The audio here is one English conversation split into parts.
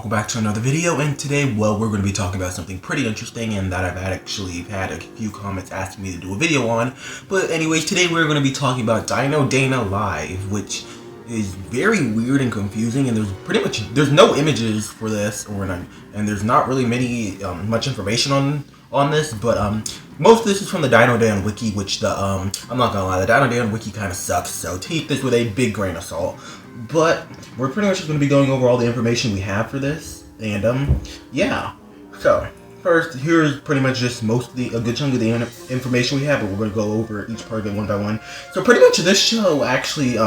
welcome back to another video, and today, well, we're going to be talking about something pretty interesting and that I've actually had a few comments asking me to do a video on. But anyways, today we're going to be talking about Dino Dana Live, which is very weird and confusing, and there's no images for this, and there's not really much information on this, but most of this is from the Dino Dana wiki, which I'm not gonna lie, the Dino Dana wiki kind of sucks, so take this with a big grain of salt. But we're pretty much just going to be going over all the information we have for this, and yeah. So first, here's pretty much just a good chunk of the information we have, but we're going to go over each part of it one by one. So pretty much this show actually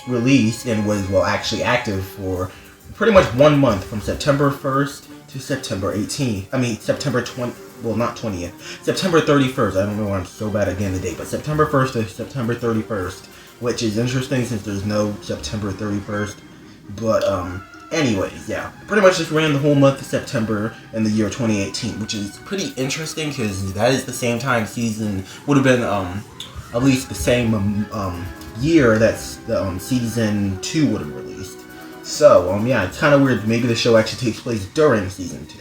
released and was actually active for pretty much 1 month, from September 1st to September 18th. I mean September 20th. Well, not 20th. September 31st. I don't know why I'm so bad at getting the date, but September 1st to September 31st. Which is interesting since there's no September 31st. But, anyways, yeah. Pretty much just ran the whole month of September in the year 2018, which is pretty interesting because that is the same time season would have been, at least the same, year that season 2 would have released. So, yeah, it's kind of weird. Maybe the show actually takes place during season 2.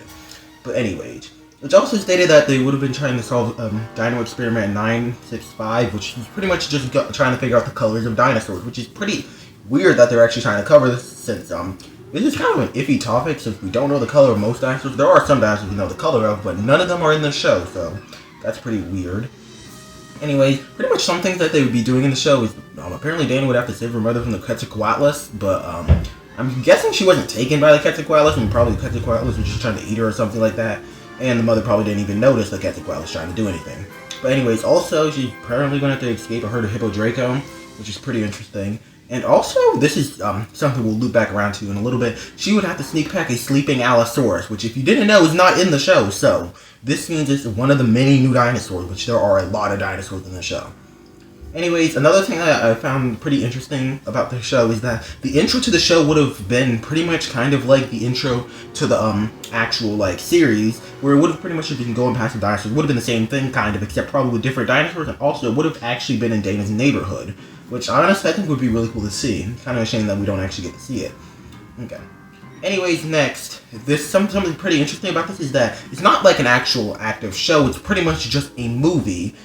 But anyways. Which also stated that they would have been trying to solve Dino Experiment 965, which is pretty much just trying to figure out the colors of dinosaurs, which is pretty weird that they're actually trying to cover this, since this is kind of an iffy topic, since we don't know the color of most dinosaurs. There are some dinosaurs we know the color of, but none of them are in the show, so that's pretty weird. Anyways, pretty much some things that they would be doing in the show is, apparently Dana would have to save her mother from the Quetzalcoatlus, but I'm guessing she wasn't taken by the Quetzalcoatlus, and probably the Quetzalcoatlus was just trying to eat her or something like that. And the mother probably didn't even notice the Quetzalcoatl was trying to do anything. But anyways, also, she's apparently going to have to escape a herd of Hippo Draco, which is pretty interesting. And also, this is something we'll loop back around to in a little bit. She would have to sneak pack a sleeping Allosaurus, which, if you didn't know, is not in the show. So, this means it's one of the many new dinosaurs, which there are a lot of dinosaurs in the show. Anyways, another thing that I found pretty interesting about the show is that the intro to the show would have been pretty much kind of like the intro to the actual series, where it would have pretty much been going past the dinosaurs. It would have been the same thing, kind of, except probably with different dinosaurs, and also it would have actually been in Dana's neighborhood, which honestly I think would be really cool to see. Kind of a shame that we don't actually get to see it. Okay. Anyways, next, something pretty interesting about this is that it's not like an actual active show. It's pretty much just a movie,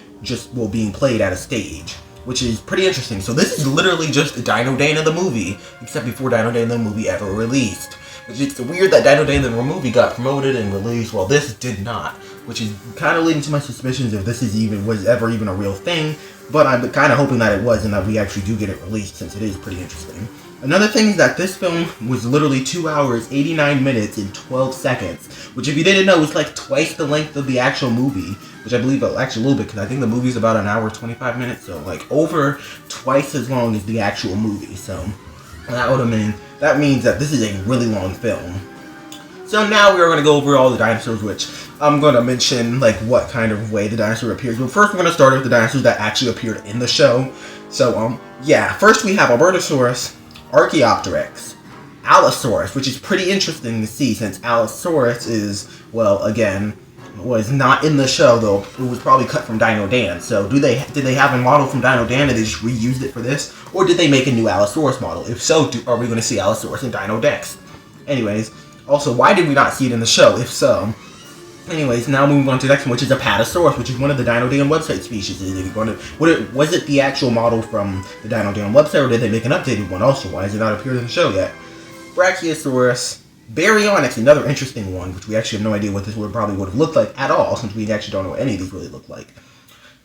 being played at a stage, which is pretty interesting. So this is literally just Dino Dana the movie, except before Dino Dana the movie ever released. It's weird that Dino Dana the movie got promoted and released while this did not, which is kind of leading to my suspicions if this was ever even a real thing. But I'm kind of hoping that it was, and that we actually do get it released, since it is pretty interesting. Another thing is that this film was literally 2 hours, 89 minutes, and 12 seconds, which, if you didn't know, is like twice the length of the actual movie, which I believe actually a little bit, because I think the movie's about an hour, 25 minutes, so over twice as long as the actual movie. So that means that this is a really long film. So now we are going to go over all the dinosaurs, which I'm going to mention what kind of way the dinosaur appears. But first, we're going to start with the dinosaurs that actually appeared in the show. So yeah, first we have Albertosaurus, Archaeopteryx, Allosaurus, which is pretty interesting to see, since Allosaurus was not in the show, though it was probably cut from Dino Dan. So did they have a model from Dino Dan and they just reused it for this? Or did they make a new Allosaurus model? If so, are we going to see Allosaurus in Dino Dex? Anyways, also, why did we not see it in the show, if so? Anyways, now moving on to the next one, which is Apatosaurus, which is one of the Dino Dan website species. Was it the actual model from the Dino Dan website, or did they make an updated one also? Why has it not appeared in the show yet? Brachiosaurus, Baryonyx, another interesting one, which we actually have no idea what this probably would have looked like at all, since we actually don't know what any of these really look like.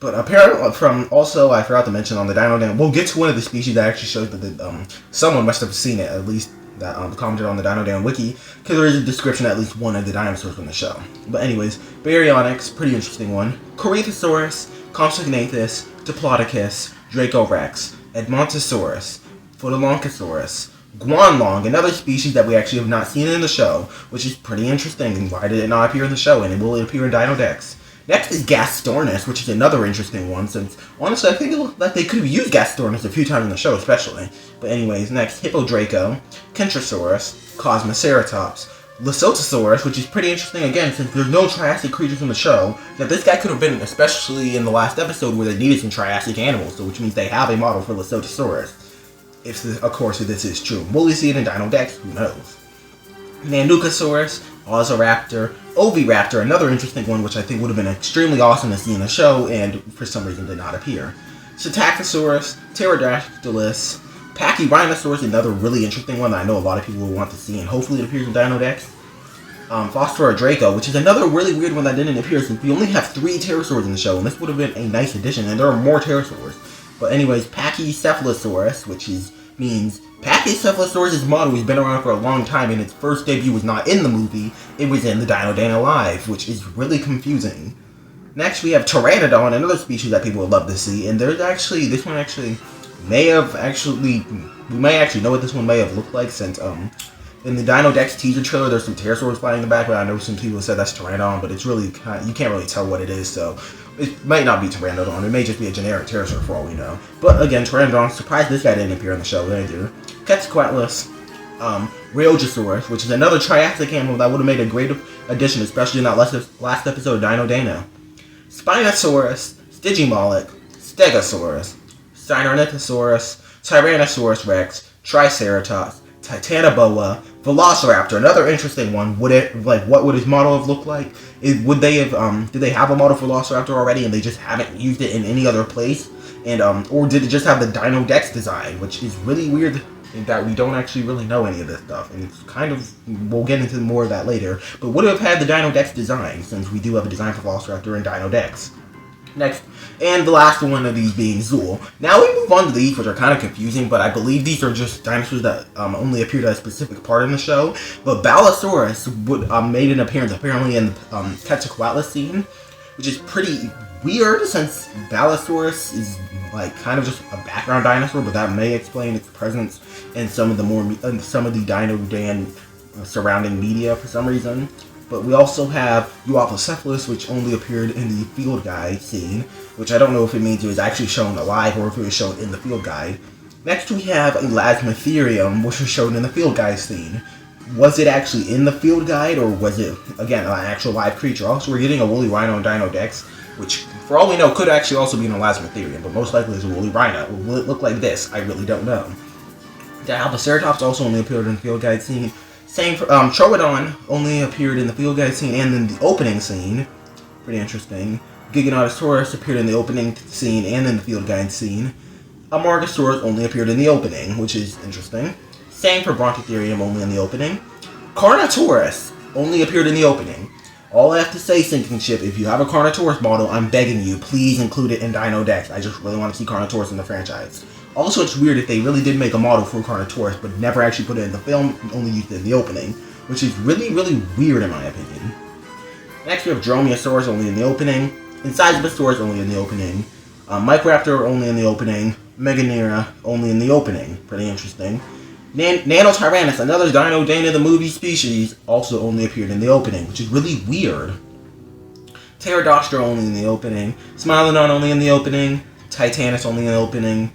But apparently, I forgot to mention on the Dino Dan, we'll get to one of the species that actually shows that someone must have seen it, at least that commented on the Dino Dan wiki, because there is a description of at least one of the dinosaurs from the show. But anyways, Baryonyx, pretty interesting one. Corythosaurus, Compsognathus, Diplodocus, Dracorex, Edmontosaurus, Photolonchosaurus, Guanlong, another species that we actually have not seen in the show, which is pretty interesting. Why did it not appear in the show, and will it appear in Dino Dex? Next is Gastornis, which is another interesting one, since, honestly, I think it looked like they could have used Gastornis a few times in the show, especially. But anyways, next, Hippodraco, Kentrosaurus, Cosmoceratops, Lesotosaurus, which is pretty interesting, again, since there's no Triassic creatures in the show, that this guy could have been, especially in the last episode where they needed some Triassic animals, so which means they have a model for Lesotosaurus. Of course, if this is true. Will we see it in Dino Dex? Who knows? Nandukasaurus, Ozoraptor, Oviraptor, another interesting one which I think would have been extremely awesome to see in the show and for some reason did not appear. Psittacosaurus, Pterodactylus, Pachyrhinosaurus, another really interesting one that I know a lot of people will want to see and hopefully it appears in Dino Dex. Phosphora Draco, which is another really weird one that didn't appear since we only have 3 pterosaurs in the show and this would have been a nice addition and there are more pterosaurs. But anyways, Pachycephalosaurus, which means Pachycephalosaurus' model has been around for a long time and its first debut was not in the movie, it was in the Dino Dana Live, which is really confusing. Next we have Pteranodon, another species that people would love to see, and there's actually, this one actually may have actually, we may actually know what this one may have looked like since, in the Dino Dex teaser trailer, there's some pterosaurs flying in the background. I know some people said that's Pteranodon, but it's really you can't really tell what it is, so it might not be Pteranodon. It may just be a generic pterosaur for all we know. But again, Pteranodon, surprised this guy didn't appear on the show either. Quetzalcoatlus, Rheogosaurus, which is another Triassic animal that would have made a great addition, especially in that last episode of Dino Dana. Spinosaurus, Stygimoloch, Stegosaurus, Sinornithosaurus, Tyrannosaurus Rex, Triceratops, Titanoboa, Velociraptor, another interesting one. Would it what would his model have looked like? Would they have did they have a model for Velociraptor already and they just haven't used it in any other place? And or did it just have the Dino Dex design, which is really weird in that we don't actually really know any of this stuff. And it's kind of, we'll get into more of that later. But would it have had the Dino Dex design, since we do have a design for Velociraptor and Dino Dex? Next, and the last one of these being Zool. Now we move on to these, which are kind of confusing, but I believe these are just dinosaurs that only appeared at a specific part in the show. But Balasaurus made an appearance apparently in the Quetzalcoatlus scene, which is pretty weird since Balasaurus is like kind of just a background dinosaur, but that may explain its presence in some of the Dino Dan surrounding media for some reason. But we also have Euoplocephalus, which only appeared in the field guide scene, which I don't know if it means it was actually shown alive or if it was shown in the field guide. Next we have Elasmotherium, which was shown in the field guide scene. Was it actually in the field guide, or was it, again, an actual live creature? Also, we're getting a woolly rhino and Dino Dex, which, for all we know, could actually also be an Elasmotherium, but most likely is a woolly rhino. Will it look like this? I really don't know. The Alloceratops also only appeared in the field guide scene. Same for Troodon only appeared in the field guide scene and in the opening scene. Pretty interesting. Giganotosaurus appeared in the opening scene and in the field guide scene. Amargasaurus only appeared in the opening, which is interesting. Same for Brontotherium, only in the opening. Carnotaurus only appeared in the opening. All I have to say, Sinking Ship, if you have a Carnotaurus model, I'm begging you, please include it in Dino Dex. I just really want to see Carnotaurus in the franchise. Also, it's weird if they really did make a model for Carnotaurus, but never actually put it in the film, only used it in the opening, which is really, really weird in my opinion. Next, we have Dromaeosaurus, only in the opening. Incisimosaurus, only in the opening. Microraptor, only in the opening. Meganeura, only in the opening. Pretty interesting. Nanotyrannus, another Dino Dana the movie species, also only appeared in the opening, which is really weird. Pterodactyl, only in the opening. Smilodon, only in the opening. Titanus, only in the opening.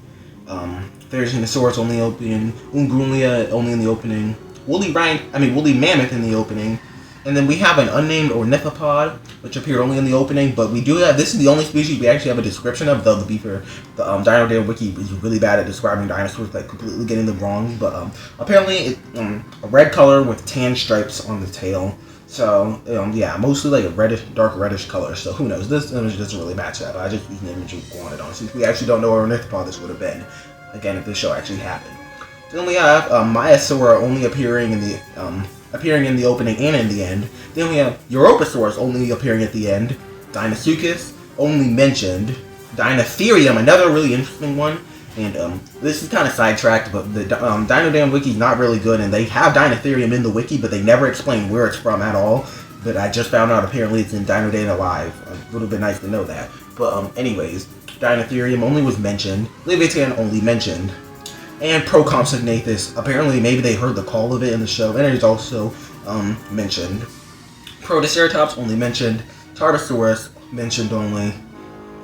Therizinosaurus, only in the opening. Ungulia, only in the opening. Woolly mammoth in the opening. And then we have an unnamed ornithopod, which appeared only in the opening, but we do have, this is the only species we actually have a description of, though to be fair, the Dino Dana Wiki is really bad at describing dinosaurs, like completely getting them wrong, but apparently it's a red color with tan stripes on the tail. So, yeah, mostly like a dark reddish color, so who knows, this image doesn't really match that, but I just used an image of Guanodon, since we actually don't know what ornithopod this would have been, again, if this show actually happened. Then we have Maiasaura only appearing in the opening and in the end. Then we have Europasaurus only appearing at the end. Deinosuchus, only mentioned. Dinotherium, another really interesting one. And this is kind of sidetracked, but the Dino Dana Wiki is not really good, and they have Dinotherium in the wiki, but they never explain where it's from at all. But I just found out apparently it's in Dino Dana Live. It would have been nice to know that. But anyways, Dinotherium only was mentioned. Leviathan only mentioned. And Procompsognathus, apparently maybe they heard the call of it in the show, and it is also mentioned. Protoceratops only mentioned. Tarbosaurus mentioned only.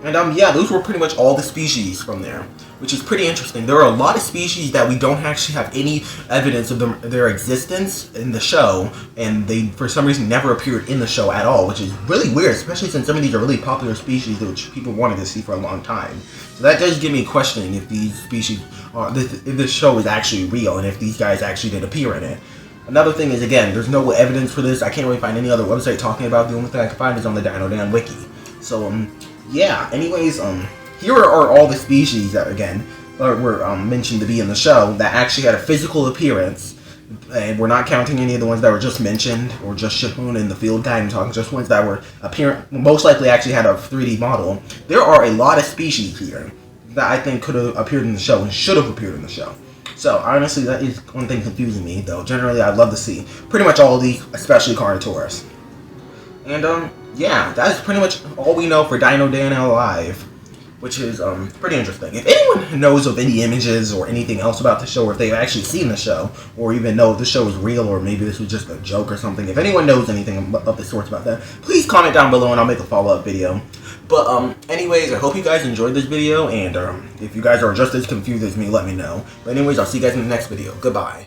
And yeah, those were pretty much all the species from there, which is pretty interesting. There are a lot of species that we don't actually have any evidence of their existence in the show, and they, for some reason, never appeared in the show at all, which is really weird, especially since some of these are really popular species which people wanted to see for a long time. So that does give me questioning if these species are, if this show is actually real, and if these guys actually did appear in it. Another thing is, again, there's no evidence for this. I can't really find any other website talking about it. The only thing I can find is on the Dino Dana wiki. So, yeah. Anyways, here are all the species that, again, were mentioned to be in the show that actually had a physical appearance. And we're not counting any of the ones that were just mentioned or just shown in the field guide. I'm talking just ones that were most likely actually had a 3D model. There are a lot of species here that I think could have appeared in the show and should have appeared in the show. So, honestly, that is one thing confusing me, though. Generally, I'd love to see pretty much all of these, especially Carnotaurus. And, yeah, that's pretty much all we know for Dino Dana Alive, which is, pretty interesting. If anyone knows of any images or anything else about the show, or if they've actually seen the show, or even know if the show is real, or maybe this was just a joke or something, if anyone knows anything of the sorts about that, please comment down below and I'll make a follow-up video. But, anyways, I hope you guys enjoyed this video, and, if you guys are just as confused as me, let me know. But anyways, I'll see you guys in the next video. Goodbye.